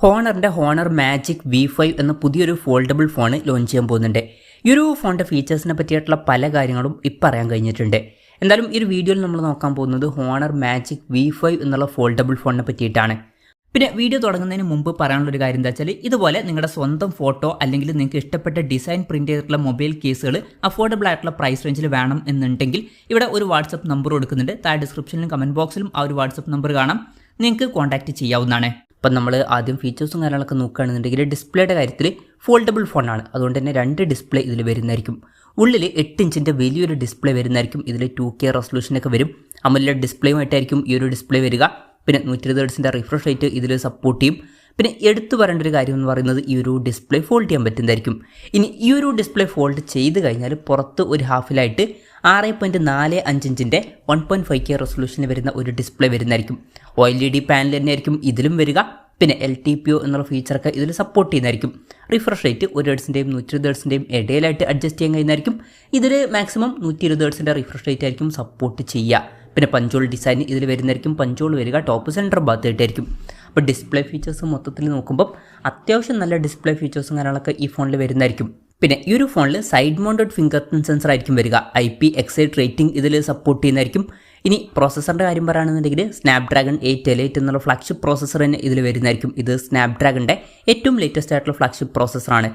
ഹോണറിൻ്റെ honour magic V5 എന്ന പുതിയൊരു foldable phone launch ചെയ്യാൻ പോകുന്നുണ്ട്. ഈ ഒരു ഫോണിൻ്റെ ഫീച്ചേഴ്സിനെ പറ്റിയിട്ടുള്ള പല കാര്യങ്ങളും ഇപ്പം അറിയാൻ കഴിഞ്ഞിട്ടുണ്ട്. എന്തായാലും ഈ ഒരു വീഡിയോയിൽ നമ്മൾ നോക്കാൻ പോകുന്നത് ഹോണർ മാജിക് V5 എന്നുള്ള ഫോൾഡബിൾ ഫോണിനെ പറ്റിയിട്ടാണ്. പിന്നെ വീഡിയോ തുടങ്ങുന്നതിന് മുമ്പ് പറയാനുള്ളൊരു കാര്യം എന്താ വെച്ചാൽ, ഇതുപോലെ നിങ്ങളുടെ സ്വന്തം ഫോട്ടോ അല്ലെങ്കിൽ നിങ്ങൾക്ക് ഇഷ്ടപ്പെട്ട ഡിസൈൻ പ്രിൻറ്റ് ചെയ്തിട്ടുള്ള മൊബൈൽ കേസുകൾ അഫോർഡബിൾ ആയിട്ടുള്ള പ്രൈസ് റേഞ്ചിൽ വേണം എന്നുണ്ടെങ്കിൽ ഇവിടെ ഒരു വാട്സപ്പ് നമ്പർ കൊടുക്കുന്നുണ്ട്. താഴെ ഡിസ്ക്രിപ്ഷനിലും കമൻറ്റ് ബോക്സിലും ആ ഒരു വാട്സപ്പ് നമ്പർ കാണാം, നിങ്ങൾക്ക് കോൺടാക്റ്റ് ചെയ്യാവുന്നതാണ്. അപ്പം നമ്മൾ ആദ്യം ഫീച്ചേഴ്സും കാര്യങ്ങളൊക്കെ നോക്കുകയാണെന്നുണ്ടെങ്കിൽ ഡിസ്പ്ലേയുടെ കാര്യത്തിൽ ഫോൾഡബിൾ ഫോണാണ്, അതുകൊണ്ട് തന്നെ 2 ഡിസ്പ്ലേ ഇതിൽ വരുന്നതായിരിക്കും. ഉള്ളിൽ 8 ഇഞ്ചിൻ്റെ വലിയൊരു ഡിസ്പ്ലേ വരുന്നതായിരിക്കും. ഇതിൽ 2K റെസൊല്യൂഷനൊക്കെ വരും. അമോലെഡ് ഡിസ്പ്ലേയുമായിട്ടായിരിക്കും ഈ ഒരു ഡിസ്പ്ലേ വരിക. പിന്നെ 120 Hz റിഫ്രഷ് റേറ്റ് ഇതിൽ സപ്പോർട്ട് ചെയ്യും. പിന്നെ എടുത്തു പറയേണ്ട ഒരു കാര്യം എന്ന് പറയുന്നത് ഈ ഒരു ഡിസ്പ്ലേ ഫോൾഡ് ചെയ്യാൻ പറ്റുന്നതായിരിക്കും. ഇനി ഈ ഒരു ഡിസ്പ്ലേ ഫോൾഡ് ചെയ്ത് കഴിഞ്ഞാൽ പുറത്ത് ഒരു ഹാഫിലായിട്ട് 6.45 ഇഞ്ചിൻ്റെ 1.5K റെസൊല്യൂഷന് വരുന്ന ഒരു ഡിസ്പ്ലേ വരുന്നതായിരിക്കും. OLED പാനൽ തന്നെയായിരിക്കും ഇതിലും വരിക. പിന്നെ LTPO എന്നുള്ള ഫീച്ചറൊക്കെ ഇതിൽ സപ്പോർട്ട് ചെയ്യുന്നതായിരിക്കും. റിഫ്രഷ് റേറ്റ് 1 Hzൻ്റെയും 120 Hzൻ്റെയും ഇടയിലായിട്ട് അഡ്ജസ്റ്റ് ചെയ്യാൻ കഴിയുന്നതായിരിക്കും. ഇതിൽ മാക്സിമം 120 Hz റിഫ്രഷ് റേറ്റ് ആയിരിക്കും സപ്പോർട്ട് ചെയ്യുക. പിന്നെ പഞ്ചോൾ ഡിസൈൻ ഇതിൽ വരുന്നതായിരിക്കും. പഞ്ചോൾ വരിക ടോപ്പ് സെൻറ്റർ ഭാഗത്തായിട്ടായിരിക്കും. അപ്പോൾ ഡിസ്പ്ലേ ഫീച്ചേഴ്സ് മൊത്തത്തിൽ നോക്കുമ്പോൾ അത്യാവശ്യം നല്ല ഡിസ്പ്ലേ ഫീച്ചേഴ്സും കാര്യങ്ങളൊക്കെ ഈ ഫോണിൽ വരുന്നതായിരിക്കും. പിന്നെ ഈ ഒരു ഫോണിൽ side mounted finger print sensor ആയിരിക്കും വരിക. IPX8 റേറ്റിംഗ് ഇതിൽ സപ്പോർട്ട് ചെയ്യുന്നതായിരിക്കും. ഇനി പ്രോസസ്സറിൻ്റെ കാര്യം പറയുകയാണെന്നുണ്ടെങ്കിൽ സ്നാപ്ഡ്രാഗൺ 8Elite എന്നുള്ള ഫ്ലാഗ്ഷിപ്പ് പ്രോസസ്സർ തന്നെ ഇതിൽ വരുന്നതായിരിക്കും. ഇത് സ്നാപ്ഡ്രാഗണിൻ്റെ ഏറ്റവും ലേറ്റസ്റ്റ് ആയിട്ടുള്ള ഫ്ലാഗ്ഷിപ്പ് പ്രോസസ്സറാണ്.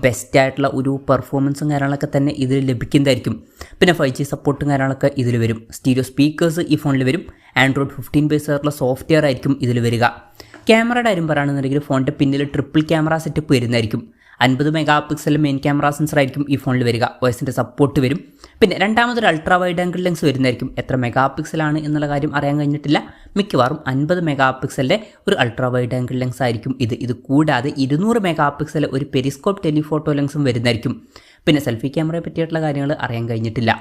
ബെസ്റ്റ് ആയിട്ടുള്ള ഒരു പെർഫോമൻസും കാര്യങ്ങളൊക്കെ തന്നെ ഇതിൽ ലഭിക്കുന്നതായിരിക്കും. പിന്നെ 5G സപ്പോർട്ടും കാര്യങ്ങളൊക്കെ ഇതിൽ വരും. സ്റ്റീരിയോ സ്പീക്കേഴ്സ് ഈ ഫോണിൽ വരും. Android 15 ബേസ് ആയിട്ടുള്ള സോഫ്റ്റ്വെയർ ആയിരിക്കും ഇതിൽ വരിക. ക്യാമറയുടെ കാര്യം പറയുകയാണെന്നുണ്ടെങ്കിൽ ഫോണിൻ്റെ പിന്നിൽ ട്രിപ്പിൾ ക്യാമറ സെറ്റപ്പ് വരുന്നതായിരിക്കും. 50 MP മെയിൻ ക്യാമറ സെൻസർ ആയിരിക്കും ഈ ഫോണിൽ വരിക. OSൻ്റെ സപ്പോർട്ട് വരും. പിന്നെ രണ്ടാമതൊരു അൾട്രാ വൈഡ് ആംഗിൾ ലെൻസ് വരുന്നതായിരിക്കും. എത്ര മെഗാപിക്സലാണ് എന്നുള്ള കാര്യം അറിയാൻ കഴിഞ്ഞിട്ടില്ല. മിക്കവാറും 50 MP ഒരു അൾട്രാ വൈഡ് ആംഗിൾ ലെൻസ് ആയിരിക്കും ഇത് കൂടാതെ 200 MP ഒരു പെരിസ്കോപ്പ് ടെലിഫോട്ടോ ലെൻസും വരുന്നതായിരിക്കും. പിന്നെ സെൽഫി ക്യാമറയെ പറ്റിയിട്ടുള്ള കാര്യങ്ങൾ അറിയാൻ കഴിഞ്ഞിട്ടില്ല.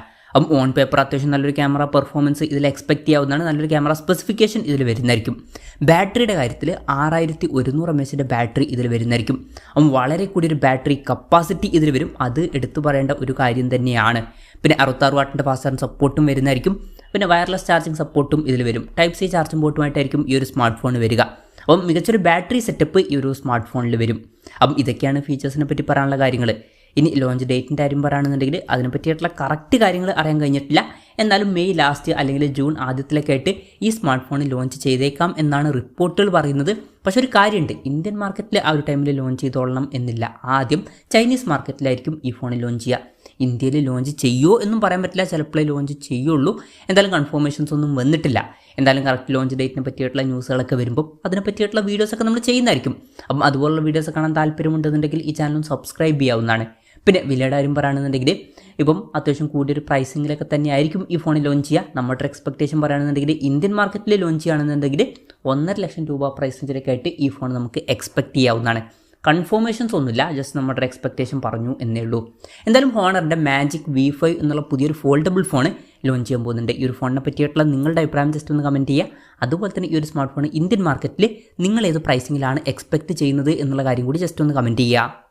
ഓൺ പേപ്പർ അത്യാവശ്യം നല്ലൊരു ക്യാമറ പെർഫോമൻസ് ഇതിൽ എക്സ്പെക്ട് ചെയ്യാവുന്നതാണ്. നല്ലൊരു ക്യാമറ സ്പെസിഫിക്കേഷൻ ഇതിൽ വരുന്നതായിരിക്കും. ബാറ്ററിയുടെ കാര്യത്തിൽ 6100 mAh ബാറ്ററി ഇതിൽ വരുന്നതായിരിക്കും. വളരെ കൂടിയൊരു ബാറ്ററി കപ്പാസിറ്റി ഇതിൽ വരും. അത് എടുത്തു പറയേണ്ട ഒരു കാര്യം തന്നെയാണ്. പിന്നെ 66 വാട്ടിൻ്റെ ഫാസ്റ്റ് ചാർജിങ് സപ്പോർട്ടും വരുന്നതായിരിക്കും. പിന്നെ വയർലെസ് ചാർജിങ് സപ്പോർട്ടും ഇതിൽ വരും. Type-C ചാർജിങ് പോർട്ടുമായിട്ടായിരിക്കും ഈ ഒരു സ്മാർട്ട് ഫോൺ വരിക. മികച്ചൊരു ബാറ്ററി സെറ്റപ്പ് ഈ ഒരു സ്മാർട്ട് ഫോണിൽ വരും. ഇതൊക്കെയാണ് ഫീച്ചേഴ്സിനെ പറ്റി പറയാനുള്ള കാര്യങ്ങൾ. ഇനി ലോഞ്ച് ഡേറ്റിൻ്റെ കാര്യം പറയുകയാണെന്നുണ്ടെങ്കിൽ അതിനെപ്പറ്റിയിട്ടുള്ള കറക്റ്റ് കാര്യങ്ങൾ അറിയാൻ കഴിഞ്ഞിട്ടില്ല. എന്നാലും മെയ് ലാസ്റ്റ് അല്ലെങ്കിൽ ജൂൺ ആദ്യത്തിലൊക്കെ ആയിട്ട് ഈ സ്മാർട്ട് ഫോൺ ലോഞ്ച് ചെയ്തേക്കാം എന്നാണ് റിപ്പോർട്ടുകൾ പറയുന്നത്. പക്ഷേ ഒരു കാര്യമുണ്ട്, ഇന്ത്യൻ മാർക്കറ്റിൽ ആ ഒരു ടൈമിൽ ലോഞ്ച് ചെയ്തോളണം എന്നില്ല. ആദ്യം ചൈനീസ് മാർക്കറ്റിലായിരിക്കും ഈ ഫോൺ ലോഞ്ച് ചെയ്യുക. ഇന്ത്യയിൽ ലോഞ്ച് ചെയ്യുമോ എന്നും പറയാൻ പറ്റില്ല. ചിലപ്പോഴേ ലോഞ്ച് ചെയ്യുള്ളൂ. എന്തായാലും കൺഫർമേഷൻസ് ഒന്നും വന്നിട്ടില്ല. എന്തായാലും കറക്റ്റ് ലോഞ്ച് ഡേറ്റിനെ പറ്റിയിട്ടുള്ള ന്യൂസുകളൊക്കെ വരുമ്പോൾ അതിനെ പറ്റിയിട്ടുള്ള വീഡിയോസൊക്കെ നമ്മൾ ചെയ്യുന്നതായിരിക്കും. അതുപോലുള്ള വീഡിയോസ് കാണാൻ താല്പര്യമുണ്ടെന്നുണ്ടെങ്കിൽ ഈ ചാനൽ സബ്സ്ക്രൈബ് ചെയ്യാവുന്നതാണ്. പിന്നെ വിലയുടെ കാര്യം പറയുകയാണെന്നുണ്ടെങ്കിൽ അത്യാവശ്യം കൂടിയൊരു പ്രൈസിങ്ങിലൊക്കെ തന്നെ ആയിരിക്കും ഈ ഫോണിൽ ലോഞ്ച് ചെയ്യുക. നമ്മുടെ എക്സ്പെക്ടേഷൻ പറയുകയാണെന്നുണ്ടെങ്കിൽ ഇന്ത്യൻ മാർക്കറ്റിൽ ലോഞ്ച് ചെയ്യുകയാണെന്നുണ്ടെങ്കിൽ 1.5 ലക്ഷം രൂപ പ്രൈസ് റേഞ്ചിലൊക്കെ ആയിട്ട് ഈ ഫോൺ നമുക്ക് എക്സ്പെക്ട് ചെയ്യാവുന്നതാണ്. കൺഫർമേഷൻസ് ഒന്നുമില്ല, ജസ്റ്റ് നമ്മുടെ എക്സ്പെക്ടേഷൻ പറഞ്ഞു എന്നേ ഉള്ളൂ. എന്തായാലും ഹോണറിൻ്റെ മാജിക് V5 എന്നുള്ള പുതിയൊരു ഫോൾഡബിൾ ഫോൺ ലോഞ്ച് ചെയ്യാൻ പോകുന്നുണ്ട്. ഈ ഒരു ഫോണിനെ പറ്റിയിട്ടുള്ള നിങ്ങളുടെ അഭിപ്രായം ജസ്റ്റ് ഒന്ന് കമൻറ്റ് ചെയ്യുക. അതുപോലെ തന്നെ ഈ ഒരു സ്മാർട്ട് ഫോൺ ഇന്ത്യൻ മാർക്കറ്റിൽ നിങ്ങൾ ഏത് പ്രൈസിങ്ങിലാണ് എക്സ്പെക്ട് ചെയ്യുന്നത് എന്നുള്ള കാര്യം കൂടി ജസ്റ്റ് ഒന്ന് കമൻറ്റ് ചെയ്യുക.